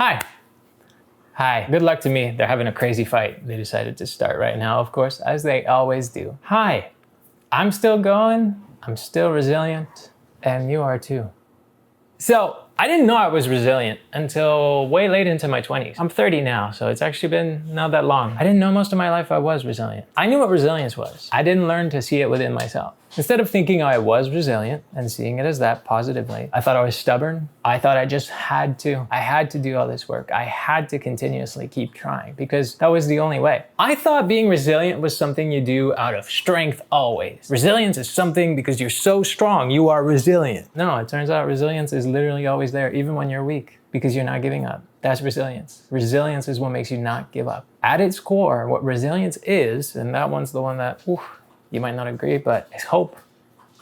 Hi. Hi. Good luck to me. They're having a crazy fight. They decided to start right now, of course, as they always do. Hi. I'm still going. I'm still resilient. And you are too. So, I didn't know I was resilient until way late into my 20s. I'm 30 now, so it's actually been not that long. I didn't know most of my life I was resilient. I knew what resilience was. I didn't learn to see it within myself. Instead of thinking I was resilient and seeing it as that positively, I thought I was stubborn. I thought I just had to. I had to do all this work. I had to continuously keep trying because that was the only way. I thought being resilient was something you do out of strength always. Resilience is something because you're so strong, you are resilient. No, it turns out resilience is literally always there, even when you're weak, because you're not giving up. That's resilience. Resilience is what makes you not give up. At its core, what resilience is, and that one's the one that, you might not agree, but it's hope.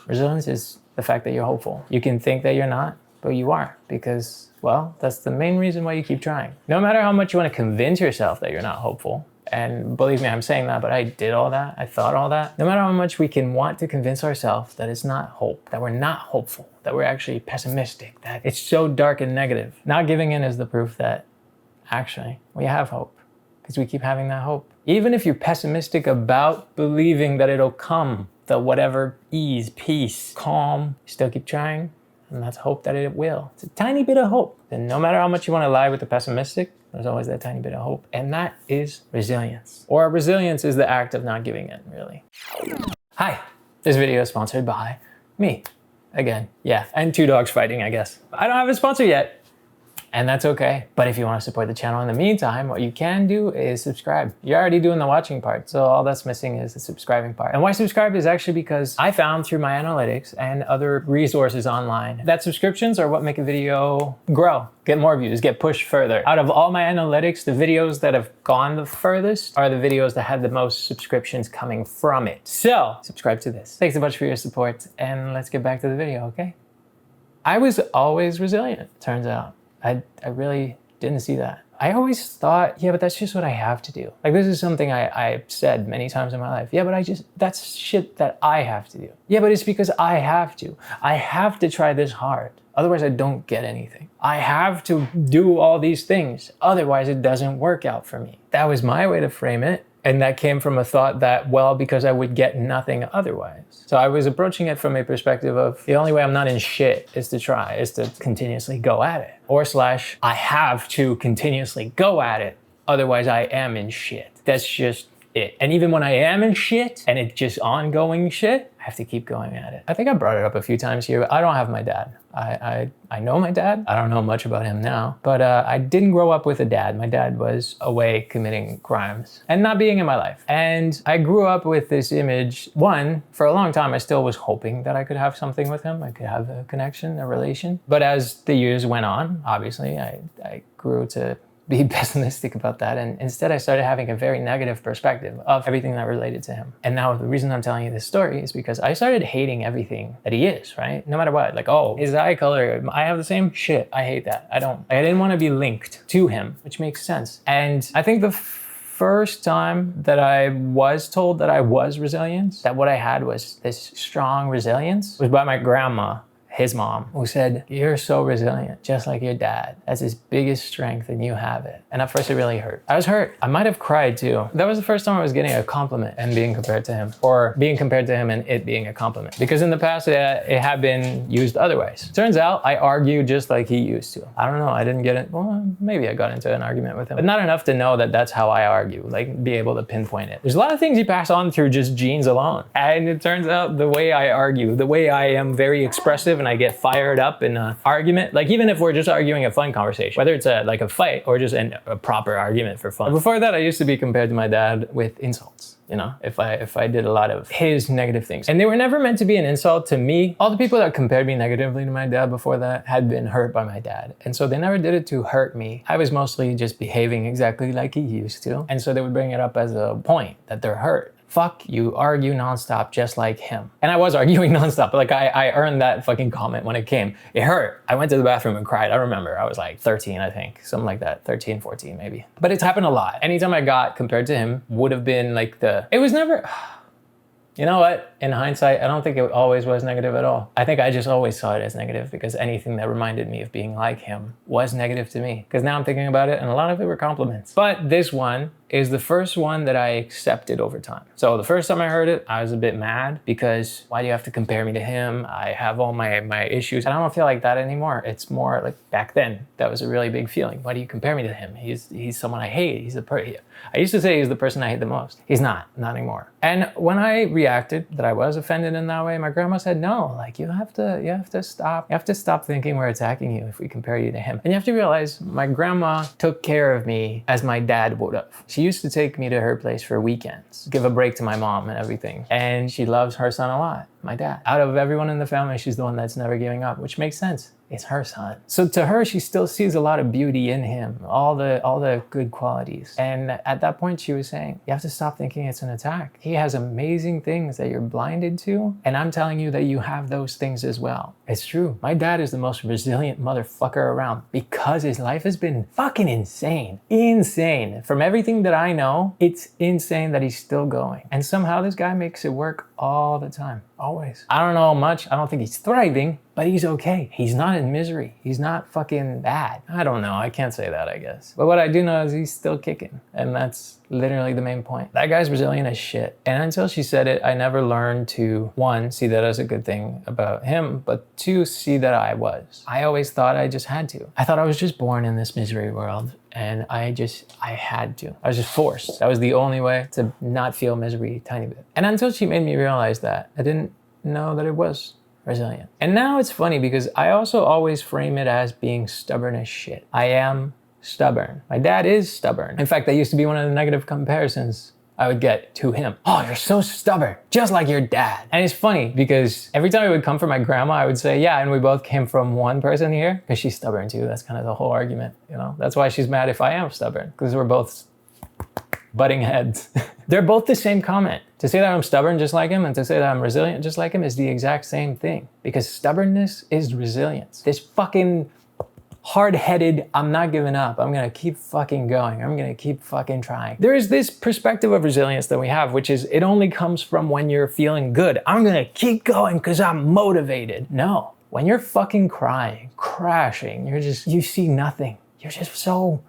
Resilience is the fact that you're hopeful. You can think that you're not, but you are, because, well, that's the main reason why you keep trying. No matter how much you want to convince yourself that you're not hopeful, and believe me, I'm saying that, but I did all that, I thought all that. No matter how much we can want to convince ourselves that it's not hope, that we're not hopeful, that we're actually pessimistic, that it's so dark and negative, not giving in is the proof that actually we have hope, because we keep having that hope. Even if you're pessimistic about believing that it'll come, that whatever ease, peace, calm, you still keep trying, and that's hope that it will. It's a tiny bit of hope. And no matter how much you want to lie with the pessimistic, there's always that tiny bit of hope. And that is resilience. Or resilience is the act of not giving in, really. Hi, this video is sponsored by me. Again, yeah, and two dogs fighting, I guess. I don't have a sponsor yet. And that's okay. But if you want to support the channel in the meantime, what you can do is subscribe. You're already doing the watching part, so all that's missing is the subscribing part. And why subscribe is actually because I found through my analytics and other resources online that subscriptions are what make a video grow, get more views, get pushed further. Out of all my analytics, the videos that have gone the furthest are the videos that had the most subscriptions coming from it. So subscribe to this. Thanks so much for your support, and let's get back to the video, okay? I was always resilient, turns out. I really didn't see that. I always thought, yeah, but that's just what I have to do. Like, this is something I've said many times in my life. Yeah, but that's shit that I have to do. Yeah, but it's because I have to. I have to try this hard. Otherwise, I don't get anything. I have to do all these things. Otherwise, it doesn't work out for me. That was my way to frame it. And that came from a thought that, well, because I would get nothing otherwise. So I was approaching it from a perspective of the only way I'm not in shit is to try, is to continuously go at it. Or slash, I have to continuously go at it. Otherwise, I am in shit. That's just it. And even when I am in shit and it's just ongoing shit, I have to keep going at it. I think I brought it up a few times here, but I don't have my dad. I know my dad. I don't know much about him now, but I didn't grow up with a dad. My dad was away committing crimes and not being in my life. And I grew up with this image. One, for a long time, I still was hoping that I could have something with him. I could have a connection, a relation. But as the years went on, obviously, I grew to be pessimistic about that. And instead I started having a very negative perspective of everything that related to him. And now the reason I'm telling you this story is because I started hating everything that he is, right? No matter what, like, oh, his eye color, I have the same shit. I hate that. I didn't want to be linked to him, which makes sense. And I think the first time that I was told that I was resilient, that what I had was this strong resilience, was by my grandma, his mom, who said, "You're so resilient, just like your dad. That's his biggest strength and you have it." And at first it really hurt. I was hurt. I might have cried too. That was the first time I was getting a compliment and being compared to him, or being compared to him and it being a compliment. Because in the past it had been used otherwise. Turns out I argue just like he used to. I don't know, I didn't get it. Well, maybe I got into an argument with him, but not enough to know that that's how I argue, like be able to pinpoint it. There's a lot of things you pass on through just genes alone. And it turns out the way I argue, the way I am very expressive and I get fired up in an argument, like even if we're just arguing a fun conversation, whether it's like a fight or just a proper argument for fun. Before that, I used to be compared to my dad with insults. You know, if I did a lot of his negative things. And they were never meant to be an insult to me. All the people that compared me negatively to my dad before that had been hurt by my dad. And so they never did it to hurt me. I was mostly just behaving exactly like he used to. And so they would bring it up as a point that they're hurt. Fuck, you argue nonstop just like him. And I was arguing nonstop. Like I earned that fucking comment when it came. It hurt. I went to the bathroom and cried. I remember I was like 13, I think, something like that. 13, 14 maybe. But it's happened a lot. Anytime I got compared to him would have been like it was never, You know what? In hindsight, I don't think it always was negative at all. I think I just always saw it as negative because anything that reminded me of being like him was negative to me. Because now I'm thinking about it and a lot of it were compliments. But this one is the first one that I accepted over time. So the first time I heard it, I was a bit mad because why do you have to compare me to him? I have all my issues and I don't feel like that anymore. It's more like back then, that was a really big feeling. Why do you compare me to him? He's someone I hate. I used to say he's the person I hate the most. He's not anymore. And when I reacted that I was offended in that way, my grandma said, no, like you have to stop thinking we're attacking you if we compare you to him. And you have to realize my grandma took care of me as my dad would have. She used to take me to her place for weekends, give a break to my mom and everything. And she loves her son a lot, my dad. Out of everyone in the family, she's the one that's never giving up, which makes sense. It's her son. So to her, she still sees a lot of beauty in him, all the good qualities. And at that point, she was saying, you have to stop thinking it's an attack. He has amazing things that you're blinded to. And I'm telling you that you have those things as well. It's true. My dad is the most resilient motherfucker around because his life has been fucking insane. Insane. From everything that I know, it's insane that he's still going. And somehow this guy makes it work all the time. Always. I don't know much. I don't think he's thriving, but he's okay. He's not in misery. He's not fucking bad. I don't know. I can't say that, I guess. But what I do know is he's still kicking. And that's literally the main point. That guy's resilient as shit. And until she said it, I never learned to, one, see that as a good thing about him, but two, see that I was. I always thought I just had to. I thought I was just born in this misery world. And I had to. I was just forced. That was the only way to not feel misery a tiny bit. And until she made me realize that, I didn't know that it was resilient. And now it's funny because I also always frame it as being stubborn as shit. I am stubborn. My dad is stubborn. In fact, that used to be one of the negative comparisons I would get to him. Oh, you're so stubborn, just like your dad. And it's funny because every time it would come from my grandma, I would say, yeah, and we both came from one person here because she's stubborn too. That's kind of the whole argument, you know? That's why she's mad if I am stubborn because we're both butting heads. They're both the same comment. To say that I'm stubborn just like him and to say that I'm resilient just like him is the exact same thing because stubbornness is resilience. This fucking hard-headed, I'm not giving up. I'm gonna keep fucking going. I'm gonna keep fucking trying. There is this perspective of resilience that we have, which is it only comes from when you're feeling good. I'm gonna keep going because I'm motivated. No, when you're fucking crying, crashing, you see nothing. You're just so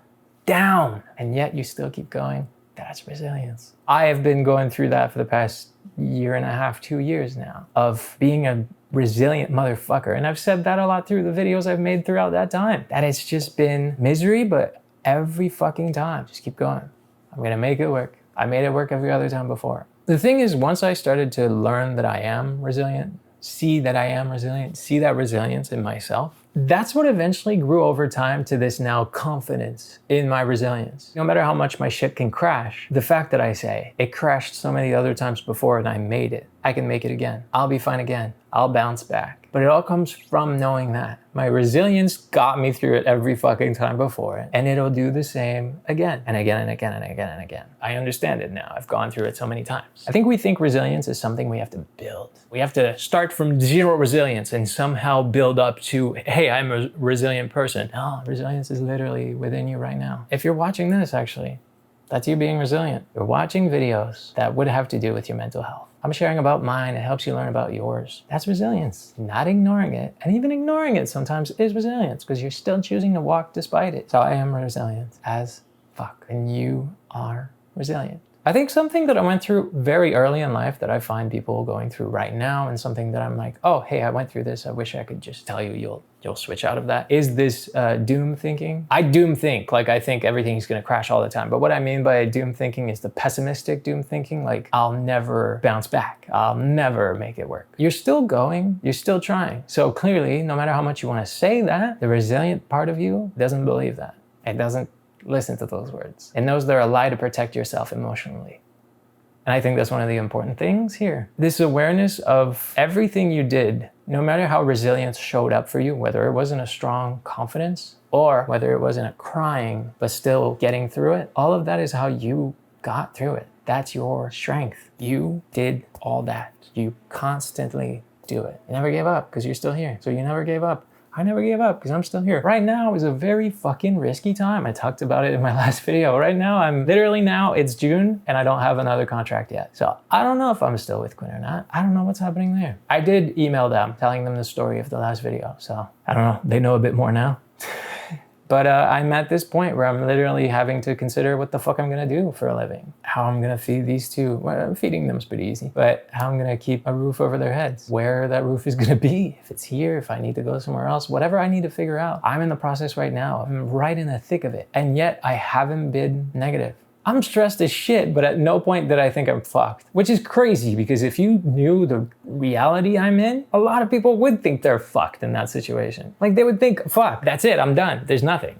down and yet you still keep going. That's resilience. I have been going through that for the past year and a half, 2 years now of being a resilient motherfucker. And I've said that a lot through the videos I've made throughout that time. That it's just been misery, but every fucking time, just keep going. I'm gonna make it work. I made it work every other time before. The thing is, once I started to learn that I am resilient, see that I am resilient, see that resilience in myself, that's what eventually grew over time to this now confidence in my resilience. No matter how much my shit can crash, the fact that I say, it crashed so many other times before and I made it, I can make it again. I'll be fine again. I'll bounce back. But it all comes from knowing that. My resilience got me through it every fucking time before it, and it'll do the same again and again and again and again and again. I understand it now. I've gone through it so many times. I think we think resilience is something we have to build. We have to start from zero resilience and somehow build up to, hey, I'm a resilient person. No, resilience is literally within you right now. If you're watching this, actually, that's you being resilient. You're watching videos that would have to do with your mental health. I'm sharing about mine. It helps you learn about yours. That's resilience. Not ignoring it. And even ignoring it sometimes is resilience because you're still choosing to walk despite it. So I am resilient as fuck. And you are resilient. I think something that I went through very early in life that I find people going through right now and something that I'm like, oh, hey, I went through this. I wish I could just tell you, you'll switch out of that, is this doom thinking. I doom think, like I think everything's gonna crash all the time. But what I mean by doom thinking is the pessimistic doom thinking, like I'll never bounce back. I'll never make it work. You're still going, you're still trying. So clearly, no matter how much you wanna say that, the resilient part of you doesn't believe that. It doesn't listen to those words. It knows they're a lie to protect yourself emotionally. And I think that's one of the important things here. This awareness of everything you did, no matter how resilience showed up for you, whether it wasn't a strong confidence or whether it wasn't a crying, but still getting through it, all of that is how you got through it. That's your strength. You did all that. You constantly do it. You never gave up because you're still here. So you never gave up. I never gave up because I'm still here. Right now is a very fucking risky time. I talked about it in my last video. Right now, it's June and I don't have another contract yet. So I don't know if I'm still with Quinn or not. I don't know what's happening there. I did email them telling them the story of the last video. So I don't know, they know a bit more now. But I'm at this point where I'm literally having to consider what the fuck I'm gonna do for a living. How I'm gonna feed these two. Well, feeding them is pretty easy. But how I'm gonna keep a roof over their heads. Where that roof is gonna be. If it's here, if I need to go somewhere else. Whatever I need to figure out. I'm in the process right now. I'm right in the thick of it. And yet I haven't been negative. I'm stressed as shit, but at no point did I think I'm fucked. Which is crazy because if you knew the reality I'm in, a lot of people would think they're fucked in that situation. Like they would think, fuck, that's it, I'm done. There's nothing.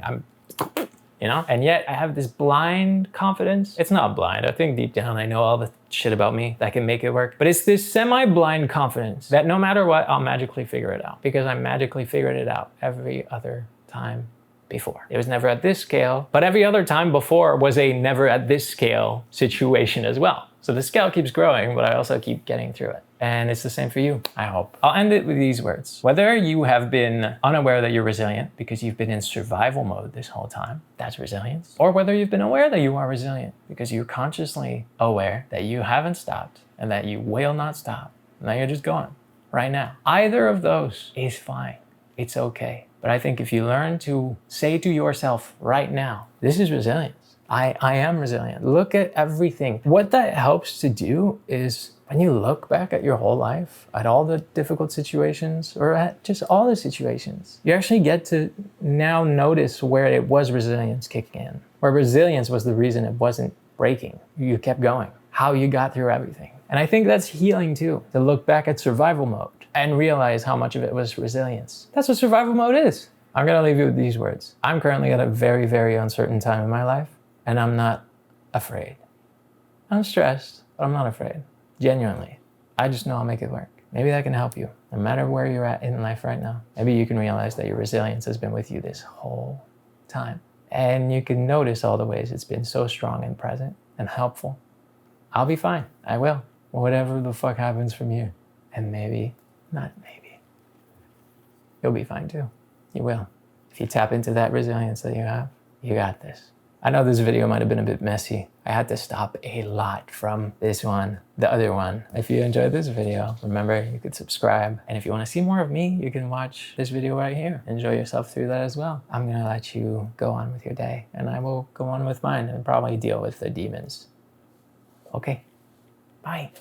You know? And yet I have this blind confidence. It's not blind. I think deep down I know all the shit about me that can make it work. But it's this semi-blind confidence that no matter what, I'll magically figure it out. Because I magically figured it out every other time before. It was never at this scale, but every other time before was a never at this scale situation as well. So the scale keeps growing, but I also keep getting through it. And it's the same for you, I hope. I'll end it with these words. Whether you have been unaware that you're resilient because you've been in survival mode this whole time, that's resilience. Or whether you've been aware that you are resilient because you're consciously aware that you haven't stopped and that you will not stop. Now you're just going right now. Either of those is fine. It's okay. But I think if you learn to say to yourself right now, this is resilience. I am resilient. Look at everything. What that helps to do is when you look back at your whole life, at all the difficult situations or at just all the situations, you actually get to now notice where it was resilience kicking in, where resilience was the reason it wasn't breaking. You kept going, how you got through everything. And I think that's healing too, to look back at survival mode and realize how much of it was resilience. That's what survival mode is. I'm gonna leave you with these words. I'm currently at a very, very uncertain time in my life, and I'm not afraid. I'm stressed, but I'm not afraid. Genuinely. I just know I'll make it work. Maybe that can help you, no matter where you're at in life right now. Maybe you can realize that your resilience has been with you this whole time. And you can notice all the ways it's been so strong and present and helpful. I'll be fine. I will. Whatever the fuck happens from here. And maybe, not maybe, you'll be fine too. You will. If you tap into that resilience that you have, you got this. I know this video might have been a bit messy. I had to stop a lot from this one, the other one. If you enjoyed this video, remember you could subscribe. And if you want to see more of me, you can watch this video right here. Enjoy yourself through that as well. I'm gonna let you go on with your day and I will go on with mine and probably deal with the demons. Okay, bye.